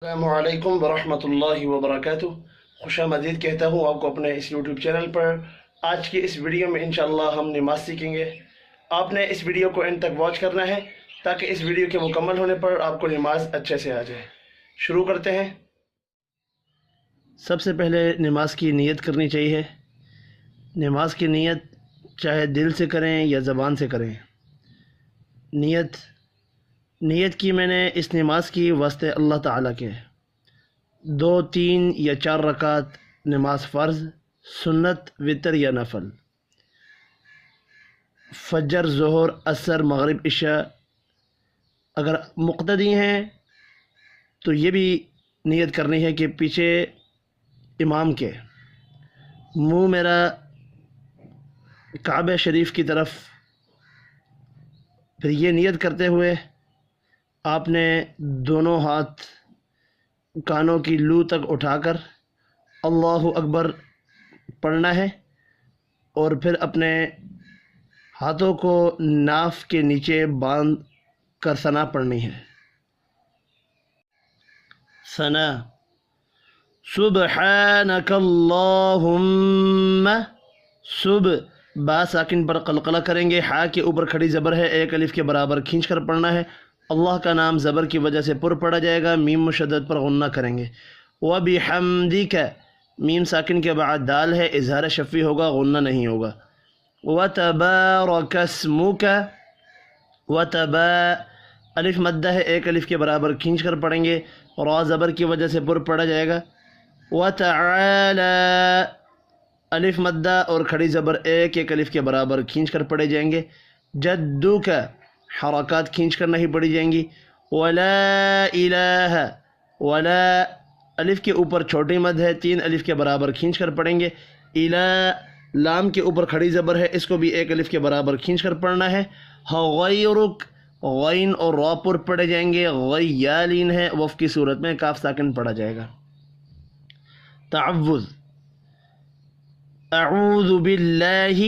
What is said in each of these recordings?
السلام علیکم ورحمۃ اللہ وبرکاتہ۔ خوش آمدید کہتا ہوں آپ کو اپنے اس یوٹیوب چینل پر۔ آج کی اس ویڈیو میں انشاءاللہ ہم نماز سیکھیں گے۔ آپ نے اس ویڈیو کو اینڈ تک واچ کرنا ہے تاکہ اس ویڈیو کے مکمل ہونے پر آپ کو نماز اچھے سے آ جائے۔ شروع کرتے ہیں۔ سب سے پہلے نماز کی نیت کرنی چاہیے۔ نماز کی نیت چاہے دل سے کریں یا زبان سے کریں۔ نیت کی میں نے اس نماز کی واسطے اللہ تعالیٰ کے 2، 3 یا 4 رکعت نماز فرض، سنت، وتر یا نفل، فجر، ظہر، عصر، مغرب، عشاء۔ اگر مقتدی ہیں تو یہ بھی نیت کرنی ہے کہ پیچھے امام کے منہ میرا کعبہ شریف کی طرف۔ پھر یہ نیت کرتے ہوئے آپ نے دونوں ہاتھ کانوں کی لو تک اٹھا کر اللہ اکبر پڑھنا ہے، اور پھر اپنے ہاتھوں کو ناف کے نیچے باندھ کر ثنا پڑھنی ہے۔ ثنا: سبحانک اللہم، با ساکن پر قلقلہ کریں گے، ہا کے اوپر کھڑی زبر ہے، ایک الف کے برابر کھینچ کر پڑھنا ہے۔ اللہ کا نام زبر کی وجہ سے پر پڑھا جائے گا، میم مشدد پر غنہ کریں گے۔ وَبِحَمْدِكَ، میم ساکن کے بعد دال ہے، اظہار شفی ہوگا، غنہ نہیں ہوگا۔ وَتَبَارَكَ اسْمُكَ، الف مدہ ہے، ایک الف کے برابر کھینچ کر پڑھیں گے، را زبر کی وجہ سے پر پڑھا جائے گا۔ وَتَعَالَى، الف مدہ اور کھڑی زبر ایک الف کے برابر کھینچ کر پڑھے جائیں گے۔ جدک، حرکات کھینچ کر نہیں پڑھی جائیں گی۔ ولا الہ، ولا الف کے اوپر چھوٹی مد ہے، 3 الف کے برابر کھینچ کر پڑھیں گے۔ الہ، لام کے اوپر کھڑی زبر ہے، اس کو بھی ایک الف کے برابر کھینچ کر پڑھنا ہے۔ غیرک، غین اور را پر پڑھے جائیں گے، غیالین ہے، وف کی صورت میں کاف ساکن پڑھا جائے گا۔ تعوذ: اعوذ باللہ،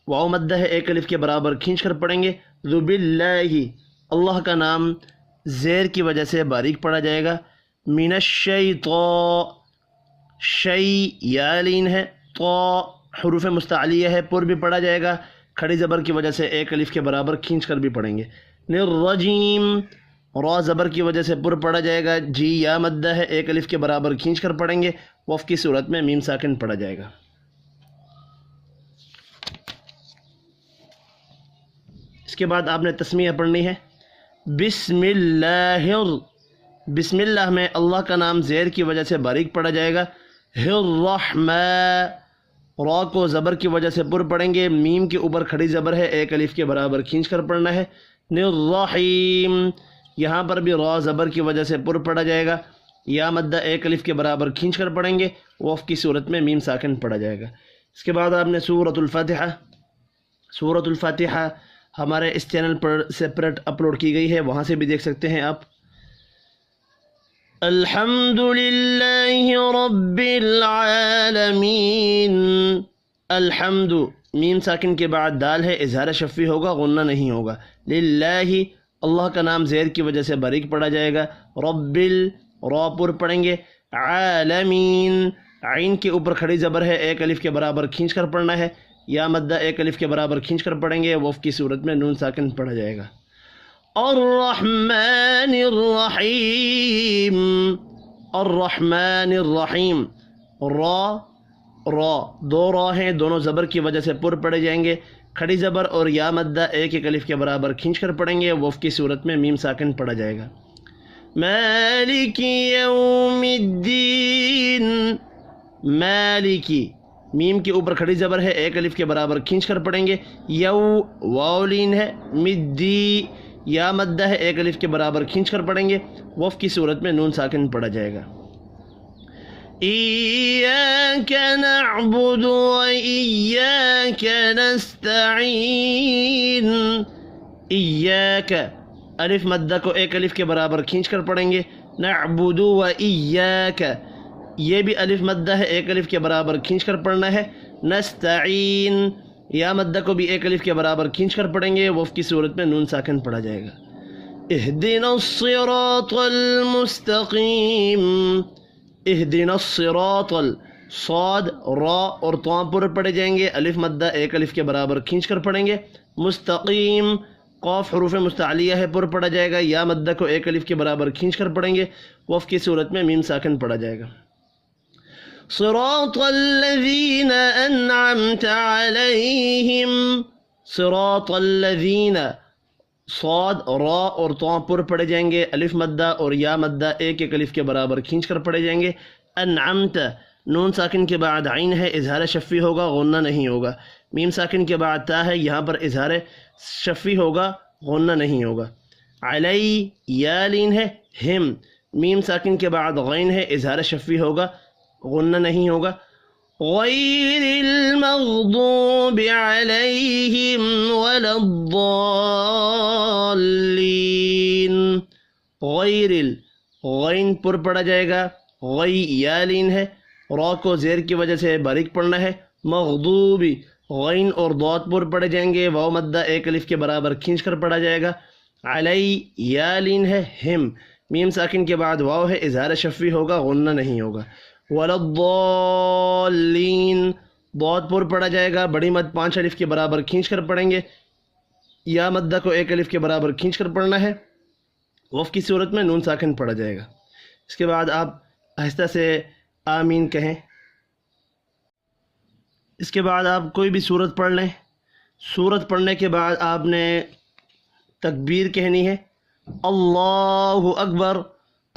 واو مدہ ہے، ایک الف کے برابر کھینچ کر پڑھیں گے۔ ذو باللہ، اللہ کا نام زیر کی وجہ سے باریک پڑھا جائے گا۔ من الشیطان، شی یا لین ہے، تو حروف مستعلیہ ہے، پر بھی پڑھا جائے گا، کھڑی زبر کی وجہ سے ایک الف کے برابر کھینچ کر بھی پڑھیں گے۔ الرجیم، را زبر کی وجہ سے پر پڑھا جائے گا، جی یا مدہ ہے، ایک الف کے برابر کھینچ کر پڑھیں گے، وف کی صورت میں میم ساکن پڑھا جائے گا۔ اس کے بعد آپ نے تسمیہ پڑھنی ہے۔ بسم اللہ، بسم اللہ میں اللہ کا نام زیر کی وجہ سے باریک پڑھا جائے گا۔ الرحمن، را کو زبر کی وجہ سے پر پڑھیں گے، میم کے اوپر کھڑی زبر ہے، ایک الف کے برابر کھینچ کر پڑھنا ہے۔ الرحیم، یہاں پر بھی را زبر کی وجہ سے پر پڑھا جائے گا، یا مدہ ایک الف کے برابر کھینچ کر پڑھیں گے، وف کی صورت میں میم ساکن پڑھا جائے گا۔ اس کے بعد آپ نے سورۃ الفاتحہ ہمارے اس چینل پر سیپریٹ اپلوڈ کی گئی ہے، وہاں سے بھی دیکھ سکتے ہیں آپ۔ الحمد للہ رب العالمین، الحمد، میم ساکن کے بعد دال ہے، اظہار شفی ہوگا، غنہ نہیں ہوگا۔ للہ، اللہ کا نام زیر کی وجہ سے باریک پڑھا جائے گا۔ رب، را پر پڑھیں گے۔ عالمین، عین کے اوپر کھڑی زبر ہے، ایک الف کے برابر کھینچ کر پڑھنا ہے، یا مدہ ایک الف کے برابر کھینچ کر پڑھیں گے، وف کی صورت میں نون ساکن پڑھا جائے گا۔ الرحمن الرحیم، الرحمن الرحیم، را 2 را ہیں، دونوں زبر کی وجہ سے پر پڑھے جائیں گے، کھڑی زبر اور یا مدہ ایک الف کے برابر کھینچ کر پڑھیں گے، وف کی صورت میں میم ساکن پڑھا جائے گا۔ مالک یوم الدین، مالکی، میم کے اوپر کھڑی زبر ہے، ایک الف کے برابر کھینچ کر پڑھیں گے، یو، واو لین ہے، مدی، یا مدہ ہے، ایک الف کے برابر کھینچ کر پڑھیں گے، وف کی صورت میں نون ساکن پڑھا جائے گا۔ ایاک نعبد و ایاک نستعین، ایاک، الف مدہ کو ایک الف کے برابر کھینچ کر پڑھیں گے، نعبد و ایاک، یہ بھی الف مدہ ہے، ایک الف کے برابر کھینچ کر پڑھنا ہے۔ نستعین، یا مدہ کو بھی ایک الف کے برابر کھینچ کر پڑھیں گے، وف کی صورت میں نون ساکن پڑھا جائے گا۔ اہدنا الصراط المستقیم، اہدنا الصراط صاد را اور طاء پر پڑھے جائیں گے، الف مدہ ایک الف کے برابر کھینچ کر پڑھیں گے، مستقیم قاف حروف مستعلیہ ہے پر پڑھا جائے گا، یا مدہ کو ایک الف کے برابر کھینچ کر پڑھیں گے، وقف کی صورت میں میم ساکن پڑھا جائے گا۔ صراط الذین انعمت علیہم، صراط الذین صاد را اور طاء پر پڑھے جائیں گے، الف مدہ اور یا مدہ ایک ایک الف کے برابر کھینچ کر پڑھے جائیں گے۔ انعمت نون ساکن کے بعد عین ہے، اظہار شفی ہوگا، غنہ نہیں ہوگا۔ میم ساکن کے بعد تا ہے، یہاں پر اظہار شفی ہوگا، غنہ نہیں ہوگا۔ علی یا لین ہے، ہم میم ساکن کے بعد غین ہے، اظہار شفی ہوگا، غنہ نہیں ہوگا۔ غیر المغضوب علیہم ولا الضالین، غیر غین پر پڑھا جائے گا، غی یا لین ہے، را کو زیر کی وجہ سے باریک پڑھنا ہے، مغضوبی غین اور ضاد پر پڑھے جائیں گے، واو مدہ ایک الف کے برابر کھینچ کر پڑھا جائے گا۔ علی یا لین ہے، ہم میم ساکن کے بعد واو ہے، اظہار شفی ہوگا، غنہ نہیں ہوگا۔ ولا الضالین ضاد پر پڑھا جائے گا، بڑی مد پانچ الف کے برابر کھینچ کر پڑھیں گے، یا مدہ کو ایک الف کے برابر کھینچ کر پڑھنا ہے، وقف کی صورت میں نون ساکن پڑھا جائے گا۔ اس کے بعد آپ آہستہ سے آمین کہیں۔ اس کے بعد آپ کوئی بھی سورت پڑھ لیں، سورت پڑھنے کے بعد آپ نے تکبیر کہنی ہے، اللہ اکبر۔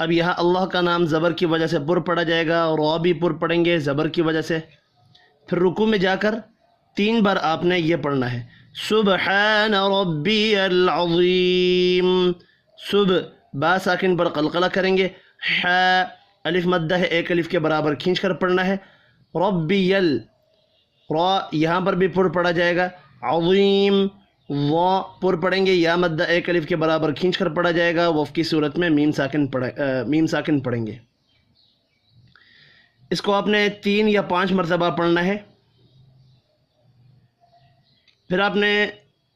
اب یہاں اللہ کا نام زبر کی وجہ سے پر پڑھا جائے گا، اور را بھی پر پڑھیں گے زبر کی وجہ سے۔ پھر رکوع میں جا کر 3 بار آپ نے یہ پڑھنا ہے، سبحان ربی العظیم، سب با ساکن پر قلقلہ کریں گے، ح الف مدہ ہے ایک الف کے برابر کھینچ کر پڑھنا ہے، ربی را یہاں پر بھی پر پڑھا جائے گا، عظیم وا پر پڑھیں گے، یا مدہ ایک الف کے برابر کھینچ کر پڑھا جائے گا، وقف کی صورت میں میم ساکن پڑھیں گے۔ اس کو آپ نے 3 یا 5 مرتبہ پڑھنا ہے۔ پھر آپ نے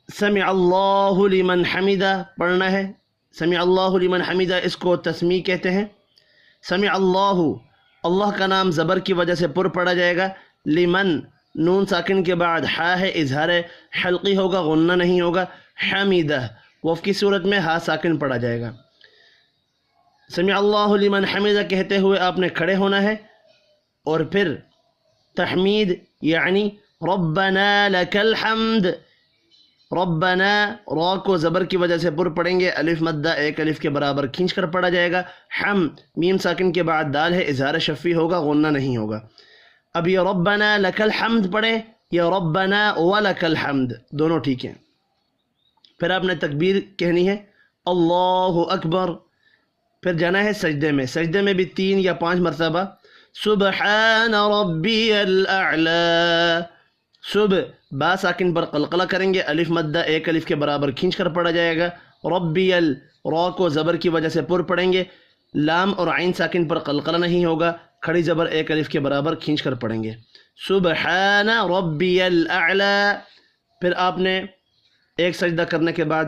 سمع اللہ لمن حمیدہ پڑھنا ہے، سمع اللہ لمن حمیدہ اس کو تسمیع کہتے ہیں۔ سمع اللہ، اللہ کا نام زبر کی وجہ سے پر پڑھا جائے گا، لمن نون ساکن کے بعد ہا ہے، اظہار حلقی ہوگا، غنہ نہیں ہوگا، حمیدہ وقف کی صورت میں ہا ساکن پڑھا جائے گا۔ سمع اللہ لمن حمیدہ کہتے ہوئے آپ نے کھڑے ہونا ہے، اور پھر تحمید یعنی ربنا لک الحمد، ربنا را کو زبر کی وجہ سے پر پڑھیں گے، الف مدہ ایک الف کے برابر کھینچ کر پڑھا جائے گا، حم میم ساکن کے بعد دال ہے، اظہار شفی ہوگا، غنہ نہیں ہوگا۔ اب یہ ربنا لک الحمد پڑھیں یا ربنا ولک الحمد، دونوں ٹھیک ہیں۔ پھر آپ نے تکبیر کہنی ہے، اللہ اکبر، پھر جانا ہے سجدے میں، سجدے میں بھی 3 یا 5 مرتبہ سبحان ربی الاعلی، سب با ساکن پر قلقلہ کریں گے، الف مدہ ایک الف کے برابر کھینچ کر پڑھا جائے گا، ربی را کو زبر کی وجہ سے پر پڑھیں گے، لام اور عین ساکن پر قلقلہ نہیں ہوگا، کھڑی زبر ایک الف کے برابر کھینچ کر پڑھیں گے، سبحان ربی الاعلی۔ پھر آپ نے ایک سجدہ کرنے کے بعد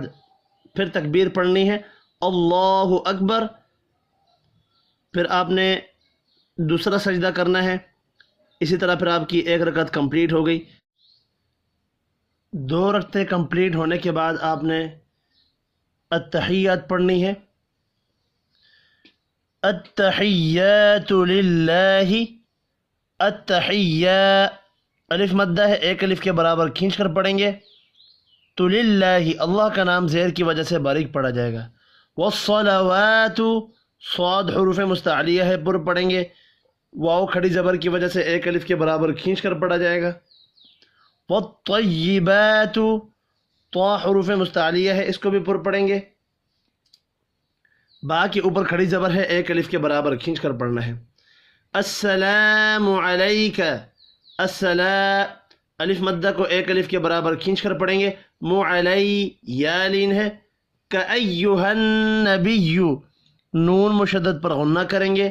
پھر تکبیر پڑھنی ہے، اللہ اکبر، پھر آپ نے دوسرا سجدہ کرنا ہے، اسی طرح پھر آپ کی ایک رکعت کمپلیٹ ہو گئی۔ 2 رکعتیں کمپلیٹ ہونے کے بعد آپ نے التحیات پڑھنی ہے، التحیات للہ، التحیات الف مدہ ہے ایک الف کے برابر کھینچ کر پڑھیں گے، تو للہ اللہ کا نام زیر کی وجہ سے باریک پڑھا جائے گا، والصلوات صاد حروف مستعلیہ ہے پر پڑھیں گے، واو کھڑی زبر کی وجہ سے ایک الف کے برابر کھینچ کر پڑھا جائے گا، والطیبات طا حروف مستعلیہ ہے اس کو بھی پر پڑھیں گے، با کے اوپر کھڑی زبر ہے ایک الف کے برابر کھینچ کر پڑھنا ہے، السلام علیک، السلام الف مدہ کو ایک الف کے برابر کھینچ کر پڑھیں گے، معلی یا لین ہے، کأیہا النبی نون مشدد پر غنہ کریں گے،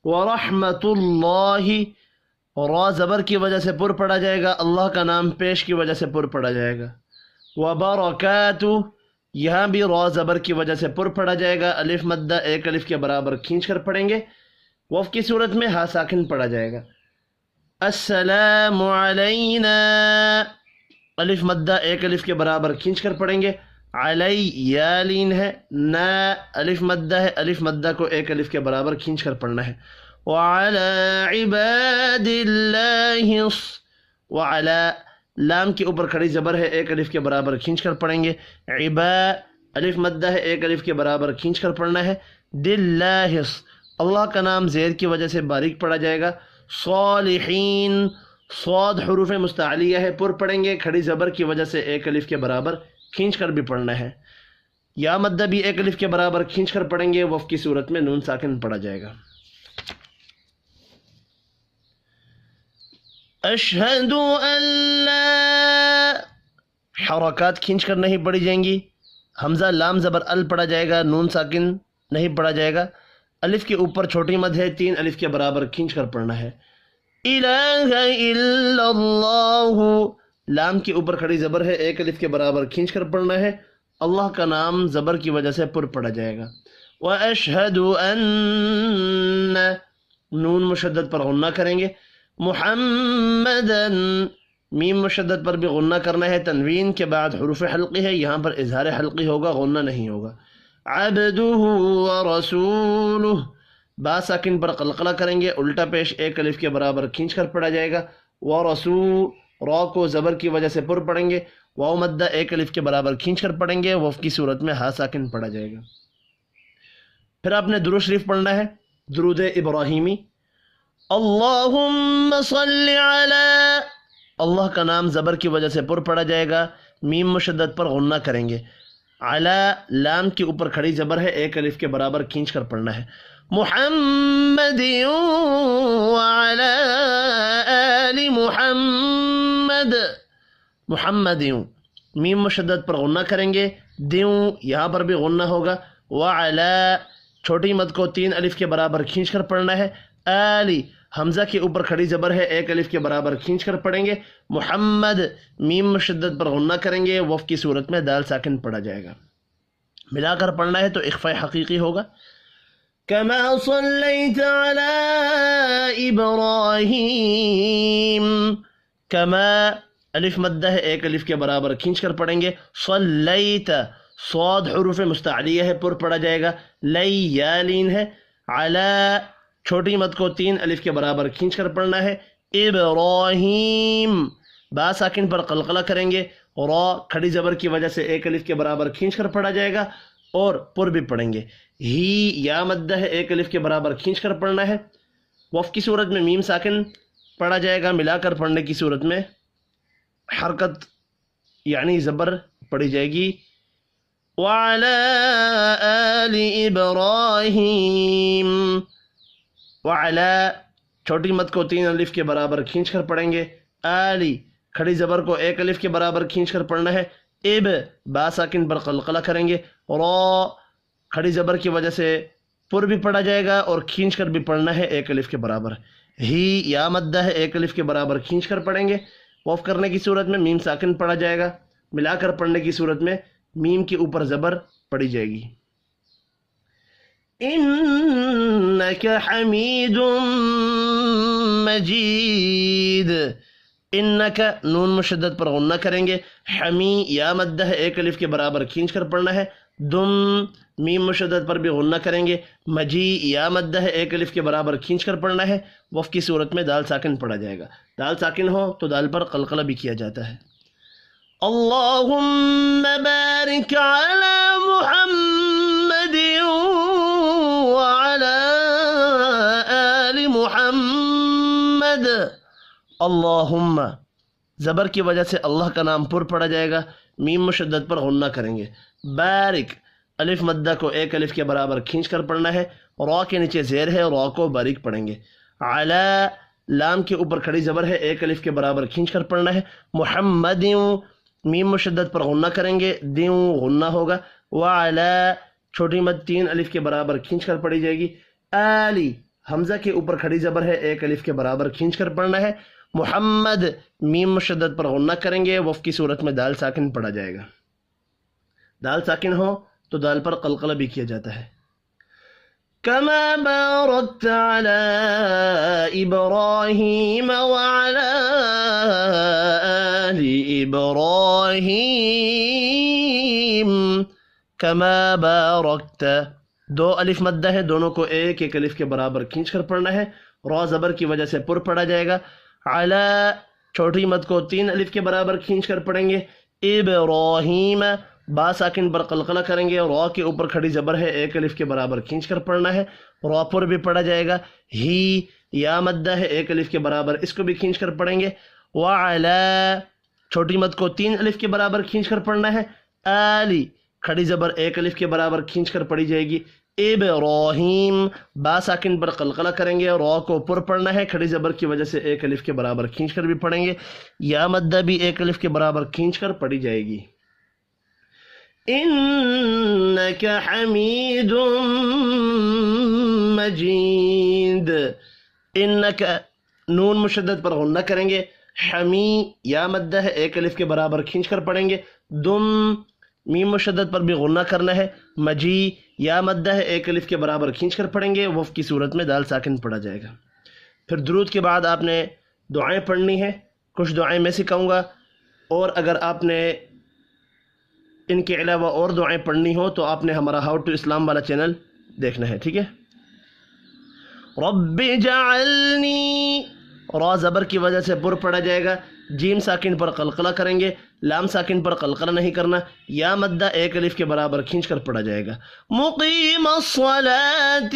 ورحمت اللہ را زبر کی وجہ سے پر پڑھا جائے گا، اللہ کا نام پیش کی وجہ سے پر پڑھا جائے گا، وبرکاتہ یہاں بھی را زبر کی وجہ سے پر پڑھا جائے گا، الف مدہ ایک الف کے برابر کھینچ کر پڑھیں گے، وقف کی صورت میں ہا ساکن پڑھا جائے گا۔ السلام علینا، الف مدہ ایک الف کے برابر کھینچ کر پڑھیں گے، علی یا لین ہے، نا الف مدہ ہے، الف مدہ کو ایک الف کے برابر کھینچ کر پڑھنا ہے۔ وعلی عباد اللہ، وعلی لام کے اوپر کھڑی زبر ہے، ایک الف کے برابر کھینچ کر پڑھیں گے، عبا الف مدہ ہے، ایک الف کے برابر کھینچ کر پڑھنا ہے، دلہ اللہ کا نام زیر کی وجہ سے باریک پڑھا جائے گا، صالحین صاد حروف مستعلیہ ہے، پر پڑھیں گے، کھڑی زبر کی وجہ سے ایک الف کے برابر کھینچ کر بھی پڑھنا ہے، یا مدہ بھی ایک الف کے برابر کھینچ کر پڑھیں گے، وقف کی صورت میں نون ساکن پڑھا جائے گا۔ اشہد ان لا، حرکات کھینچ کر نہیں پڑھی جائیں گی، حمزہ لام زبر ال پڑھا جائے گا، نون ساکن نہیں پڑھا جائے گا، الف کے اوپر چھوٹی مد ہے، تین الف کے برابر کھینچ کر پڑھنا ہے۔ الہ الا اللہ، لام کے اوپر کھڑی زبر ہے، ایک الف کے برابر کھینچ کر پڑھنا ہے، اللہ کا نام زبر کی وجہ سے پر پڑھا جائے گا۔ وَأَشْهَدُ أَنَّ، نون مشدد پر غنہ کریں گے، محمدن میم مشدد پر بھی غنہ کرنا ہے، تنوین کے بعد حروف حلقی ہے، یہاں پر اظہار حلقی ہوگا، غنہ نہیں ہوگا۔ عبدہ ورسولہ، با ساکن پر قلقلہ کریں گے، الٹا پیش ایک الف کے برابر کھینچ کر پڑھا جائے گا، ورسول را کو زبر کی وجہ سے پر پڑھیں گے، واو مدہ ایک الف کے برابر کھینچ کر پڑھیں گے، وقف کی صورت میں ہا ساکن پڑھا جائے گا۔ پھر آپ نے درود شریف پڑھنا ہے، درود ابراہیمی، اللہم صلی علی، اللہ کا نام زبر کی وجہ سے پر پڑھا جائے گا، میم مشدد پر غنہ کریں گے، علی لام کے اوپر کھڑی زبر ہے، ایک الف کے برابر کھینچ کر پڑھنا ہے، محمد وعلی آل محمد، محمد میم مشدد پر غنہ کریں گے، دیوں یہاں پر بھی غنہ ہوگا، وعلی چھوٹی مد کو تین الف کے برابر کھینچ کر پڑھنا ہے، آلی حمزہ کے اوپر کھڑی زبر ہے، ایک الف کے برابر کھینچ کر پڑھیں گے، محمد میم مشدد پر غنہ کریں گے، وقف کی صورت میں دال ساکن پڑھا جائے گا۔ ملا کر پڑھنا ہے تو اخفاء حقیقی ہوگا، کما صلیت علی ابراہیم، کما الف مدہ ہے، ایک الف کے برابر کھینچ کر پڑھیں گے، صلیت صاد حروف مستعلیہ ہے، پر پڑھا جائے گا، لی یا لین ہے، علی چھوٹی مد کو تین الف کے برابر کھینچ کر پڑھنا ہے، ابراہیم با ساکن پر قلقلہ کریں گے، را کھڑی زبر کی وجہ سے ایک الف کے برابر کھینچ کر پڑھا جائے گا اور پر بھی پڑھیں گے، ہی یا مدہ ہے، ایک الف کے برابر کھینچ کر پڑھنا ہے، وقف کی صورت میں میم ساکن پڑھا جائے گا، ملا کر پڑھنے کی صورت میں حرکت یعنی زبر پڑھی جائے گی، وعلی آل ابراہیم، وعلی چھوٹی مد کو تین الف کے برابر کھینچ کر پڑھیں گے، آلی کھڑی زبر کو ایک الف کے برابر کھینچ کر پڑھنا ہے، اب با ساکن پر قلقلہ کریں گے، را کھڑی زبر کی وجہ سے پر بھی پڑھا جائے گا اور کھینچ کر بھی پڑھنا ہے ایک الف کے برابر، ہی یا مدہ ہے، ایک الف کے برابر کھینچ کر پڑھیں گے، وقف کرنے کی صورت میں میم ساکن پڑھا جائے گا، ملا کر پڑھنے کی صورت میں میم کے اوپر زبر پڑھی جائے گی۔ انک حمید مجید، انک نون مشدد پر غنہ کریں گے، حمی یا مدہ ہے، ایک الف کے برابر کھینچ کر پڑھنا ہے، دم میم مشدد پر بھی غنہ کریں گے، مجی یا مدہ ہے، ایک الف کے برابر کھینچ کر پڑھنا ہے، وقف کی صورت میں دال ساکن پڑھا جائے گا، دال ساکن ہو تو دال پر قلقلہ بھی کیا جاتا ہے۔ اللہم بارک علی محمد وعلی آل محمد، اللہم زبر کی وجہ سے اللہ کا نام پر پڑھا جائے گا، میم مشدد پر غنہ کریں گے، بارک الف مدہ کو ایک الف کے برابر کھینچ کر پڑھنا ہے، را کے نیچے زیر ہے، را کو باریک پڑھیں گے، علی لام کے اوپر کھڑی زبر ہے، ایک الف کے برابر کھینچ کر پڑھنا ہے، محمد میم مشدد پر غنہ کریں گے، دیوں غنہ ہوگا، وعلی چھوٹی مد تین الف کے برابر کھینچ کر پڑھی جائے گی، آلی حمزہ کے اوپر کھڑی زبر ہے، ایک الف کے برابر کھینچ کر پڑھنا ہے، محمد میم مشدد پر غنہ کریں گے، وقف کی صورت میں دال ساکن پڑھا جائے گا۔ دال ساکن ہو تو دال پر قلقلہ بھی کیا جاتا ہے. كما باركت على إبراهيم وعلى آل إبراهيم. كما باركت، دو الف مدہ ہے، دونوں کو ایک ایک الف کے برابر کھینچ کر پڑھنا ہے. را زبر کی وجہ سے پر پڑھا جائے گا. علی چھوٹی مد کو 3 الف کے برابر کھینچ کر پڑھیں گے. ابراہیم با ساکن پر قلقلہ کریں گے. را کے اوپر کھڑی زبر ہے، ایک الف کے برابر کھینچ کر پڑھنا ہے. را پر بھی پڑھا جائے گا. ہی یا مدہ ہے، ایک الف کے برابر، اس کو بھی کھینچ کر پڑھیں گے. وعلی چھوٹی مد کو 3 الف کے برابر کھینچ کر پڑھنا ہے. آلی کھڑی زبر ایک الف کے برابر کھینچ کر پڑھی جائے گی. ابراہیم با ساکن پر قلقلہ کریں گے. را کو پر پڑھنا ہے، کھڑی زبر کی وجہ سے ایک الف کے برابر کھینچ کر بھی پڑھیں گے. یا مدہ بھی ایک الف کے برابر کھینچ کر پڑھی جائے گی. انک حمید مجید. انک نون مشدد پر غنہ کریں گے. حمی یا مدہ ہے، ایک الف کے برابر کھینچ کر پڑھیں گے. دم میم مشدد پر بھی غنہ کرنا ہے. مجی یا مدہ ہے، ایک الف کے برابر کھینچ کر پڑھیں گے. وف کی صورت میں دال ساکن پڑھا جائے گا. پھر درود کے بعد آپ نے دعائیں پڑھنی ہے. کچھ دعائیں میں سکھاؤں گا، اور اگر آپ نے ان کے علاوہ اور دعائیں پڑھنی ہو تو آپ نے ہمارا ہاؤ ٹو اسلام والا چینل دیکھنا ہے. ٹھیک ہے. رب جعلنی، را زبر کی وجہ سے پر پڑھا جائے گا. جیم ساکن پر قلقلہ کریں گے. لام ساکن پر قلقلہ نہیں کرنا. یا مدہ ایک الف کے برابر کھینچ کر پڑھا جائے گا. مقیم الصلاۃ،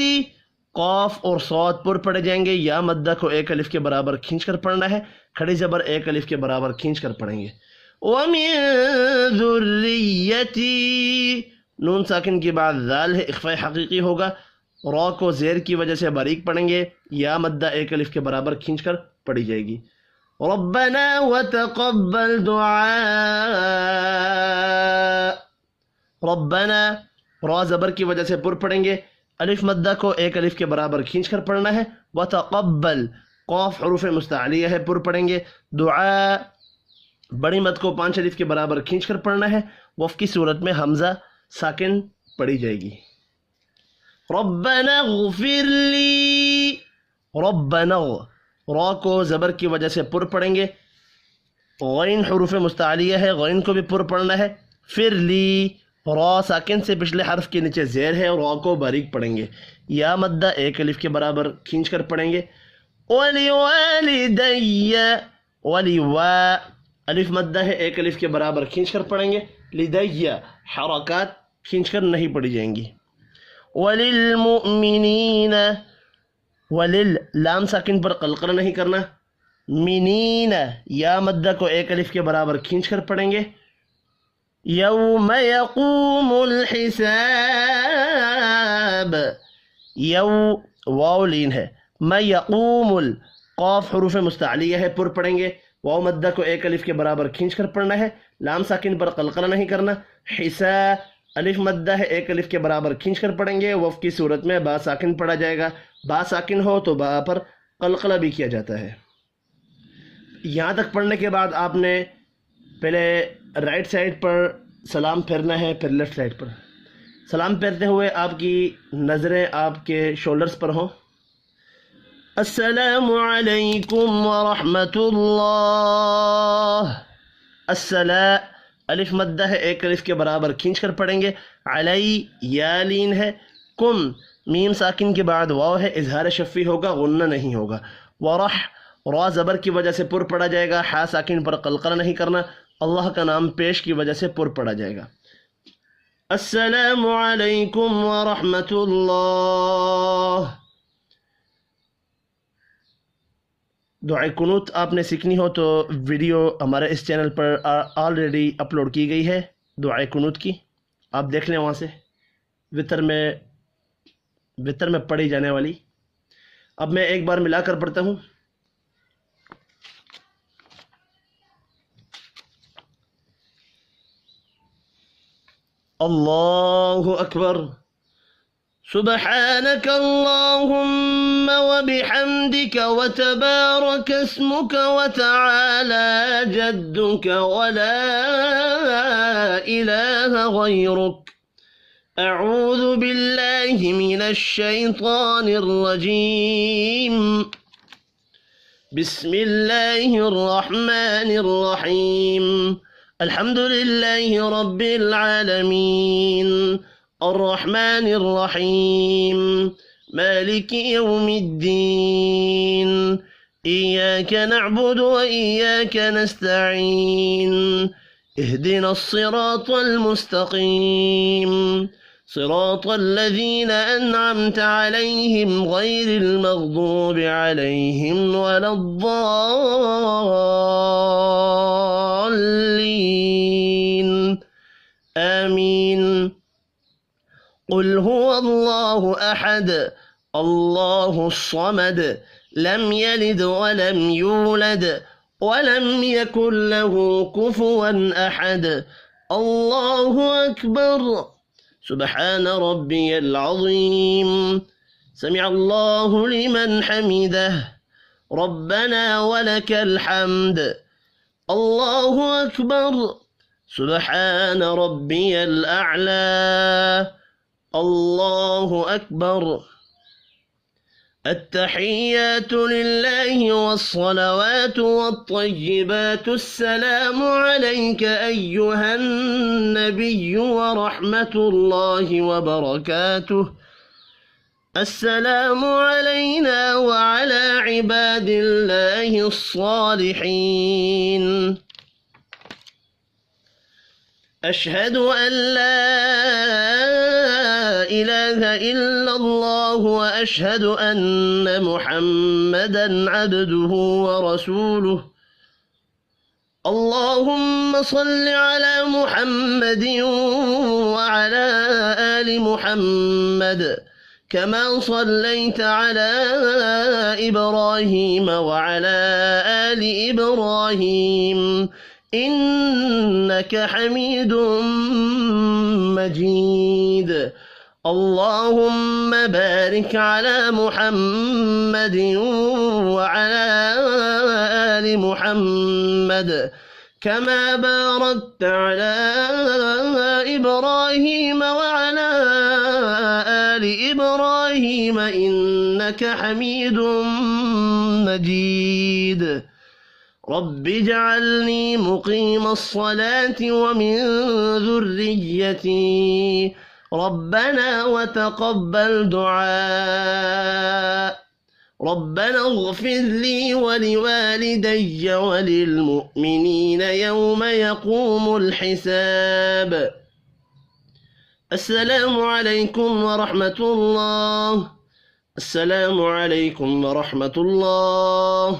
قاف اور صاد پر پڑھے جائیں گے. یا مدہ کو ایک الف کے برابر کھینچ کر پڑھنا ہے. کھڑی زبر ایک الف کے برابر کھینچ کر پڑھیں گے. ومن ذریتی، نون ساکن کے بعد ذال ہے، اخفاء حقیقی ہوگا. را کو زیر کی وجہ سے باریک پڑھیں گے. یا مدہ ایک الف کے برابر کھینچ کر پڑھی جائے گی. ربنا وتقبل دعاء. ربنا را زبر کی وجہ سے پر پڑھیں گے. الف مدہ کو ایک الف کے برابر کھینچ کر پڑھنا ہے. وتقبل قاف حروف مستعلیہ ہے، پر پڑھیں گے. دعاء بڑی مد کو 5 الف کے برابر کھینچ کر پڑھنا ہے. وف کی صورت میں حمزہ ساکن پڑھی جائے گی. ربنا اغفر لی. ربنا را کو زبر کی وجہ سے پر پڑھیں گے. غین حروف مستعلیہ ہے، غین کو بھی پر پڑھنا ہے. فر لی را ساکن سے پچھلے حرف کے نیچے زیر ہے، اور را کو باریک پڑھیں گے. یا مدہ ایک الف کے برابر کھینچ کر پڑھیں گے. وَلِوَالِدَيَّ، ولی وا الف مدہ ہے، ایک الف کے برابر کھینچ کر پڑھیں گے. لِدَيَّ حرکات کھینچ کر نہیں پڑھی جائیں گی. وَلِلْمُؤْمِنِينَ، ولل لام ساکن پر قلقلہ نہیں کرنا. منین یا مدہ کو ایک الف کے برابر کھینچ کر پڑھیں گے. یوم یقوم الحساب، یو واو لین ہے. میں یقوم القاف حروف مستعلیہ ہے، پر پڑھیں گے. واو مدہ کو ایک الف کے برابر کھینچ کر پڑھنا ہے. لام ساکن پر قلقلہ نہیں کرنا. حسا الف مدہ ہے، ایک الف کے برابر کھینچ کر پڑھیں گے. وف کی صورت میں با ساکن پڑھا جائے گا. با ساکن ہو تو با پر قلقلہ بھی کیا جاتا ہے. یہاں تک پڑھنے کے بعد آپ نے پہلے رائٹ سائڈ پر سلام پھیرنا ہے، پھر لیفٹ سائڈ پر. سلام پھیرتے ہوئے آپ کی نظریں آپ کے شولڈرز پر ہوں. السلام علیکم ورحمۃ اللہ. السلام الف مدہ ہے، ایک الف کے برابر کھینچ کر پڑھیں گے. علی یا لین ہے. کم میم ساکن کے بعد واو ہے، اظہار شفی ہوگا، غنہ نہیں ہوگا. ورح را زبر کی وجہ سے پر پڑھا جائے گا. حا ساکن پر قلقلہ نہیں کرنا. اللہ کا نام پیش کی وجہ سے پر پڑھا جائے گا. السلام علیکم ورحمۃ اللہ. دعائے قنوت آپ نے سیکھنی ہو تو ویڈیو ہمارے اس چینل پر آلریڈی اپلوڈ کی گئی ہے دعائے قنوت کی، آپ دیکھ لیں وہاں سے. وطر میں پڑھی جانے والی. اب میں ایک بار ملا کر پڑھتا ہوں. اللہ اکبر. سبحانک اللہم وبحمدك وتبارك اسمك وتعالى جدك ولا إله غيرك. أعوذ بالله من الشيطان الرجيم. بسم الله الرحمن الرحيم. الحمد لله رب العالمين الرحمن الرحيم مالك يوم الدين. إياك نعبد وإياك نستعين. اهدنا الصراط المستقيم صراط الذين أنعمت عليهم غير المغضوب عليهم ولا الضالين آمين. قل هو الله أحد الله الصمد لم يلد ولم يولد ولم يكن له كفوا أحد. الله أكبر. سبحان ربي العظيم. سمع الله لمن حمده ربنا ولك الحمد. الله أكبر. سبحان ربي الأعلى. الله أكبر. التحيات لله والصلوات والطيبات. السلام عليك أيها النبي ورحمة الله وبركاته. السلام علينا وعلى عباد الله الصالحين. أشهد أن لا إله إلا الله وأشهد أن محمدا عبده ورسوله. اللهم صل على محمد وعلى آل محمد كما صليت على إبراهيم وعلى آل إبراهيم إنك حميد مجيد. اللهم بارك على محمد وعلى آل محمد كما باركت على إبراهيم وعلى آل إبراهيم إنك حميد مجيد. رب اجعلني مقيم الصلاة ومن ذريتي ربنا وتقبل دعاء. ربنا اغفر لي ولوالدي وللمؤمنين يوم يقوم الحساب. السلام عليكم ورحمة الله. السلام عليكم ورحمة الله.